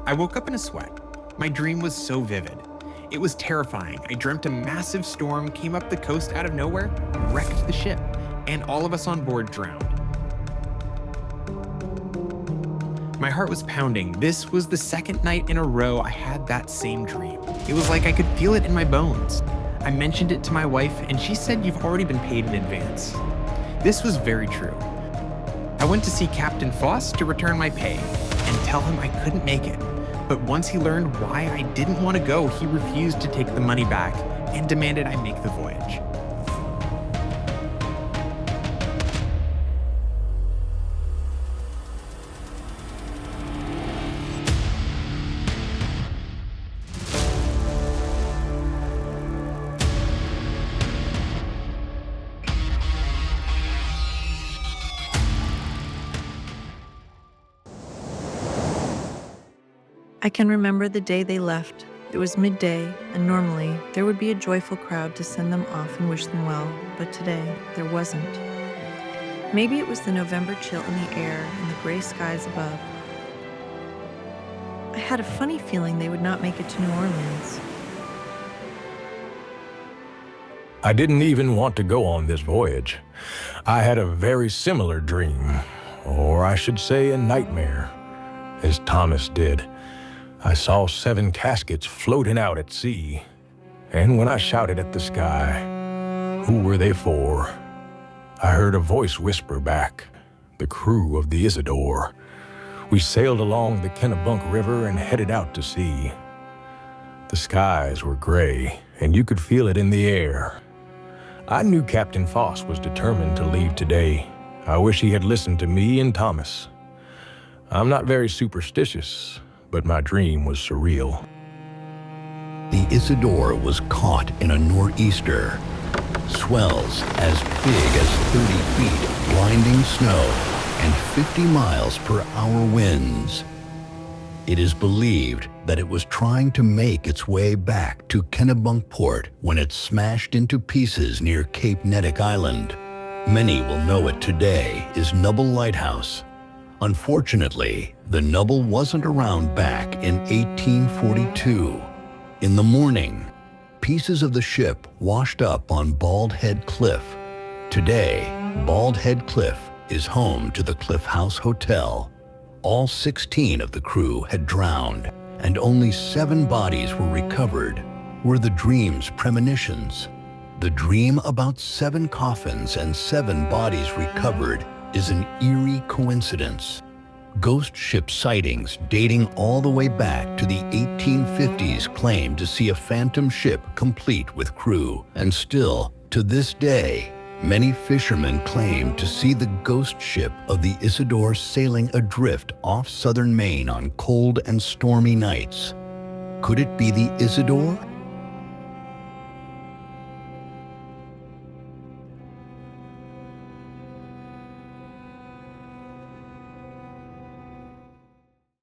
I woke up in a sweat. My dream was so vivid. It was terrifying. I dreamt a massive storm came up the coast out of nowhere, wrecked the ship, and all of us on board drowned. My heart was pounding. This was the second night in a row I had that same dream. It was like I could feel it in my bones. I mentioned it to my wife, and she said you've already been paid in advance. This was very true. I went to see Captain Foss to return my pay and tell him I couldn't make it. But once he learned why I didn't want to go, he refused to take the money back and demanded I make the voyage. I can remember the day they left. It was midday, and normally there would be a joyful crowd to send them off and wish them well, but today there wasn't. Maybe it was the November chill in the air and the gray skies above. I had a funny feeling they would not make it to New Orleans. I didn't even want to go on this voyage. I had a very similar dream, or I should say a nightmare, as Thomas did. I saw 7 caskets floating out at sea, and when I shouted at the sky, who were they for? I heard a voice whisper back, the crew of the Isidore. We sailed along the Kennebunk River and headed out to sea. The skies were gray, and you could feel it in the air. I knew Captain Foss was determined to leave today. I wish he had listened to me and Thomas. I'm not very superstitious, but my dream was surreal. The Isidore was caught in a nor'easter. Swells as big as 30 feet, blinding snow, and 50 miles per hour winds. It is believed that it was trying to make its way back to Kennebunkport when it smashed into pieces near Cape Nettic Island. Many will know it today as Nubble Lighthouse. Unfortunately, the Nubble wasn't around back in 1842. In the morning, pieces of the ship washed up on Bald Head Cliff. Today, Bald Head Cliff is home to the Cliff House Hotel. All 16 of the crew had drowned, and only 7 bodies were recovered. Were the dream's premonitions? The dream about 7 coffins and 7 bodies recovered is an eerie coincidence. Ghost ship sightings dating all the way back to the 1850s claim to see a phantom ship complete with crew, and still, to this day, many fishermen claim to see the ghost ship of the Isidore sailing adrift off southern Maine on cold and stormy nights. Could it be the Isidore,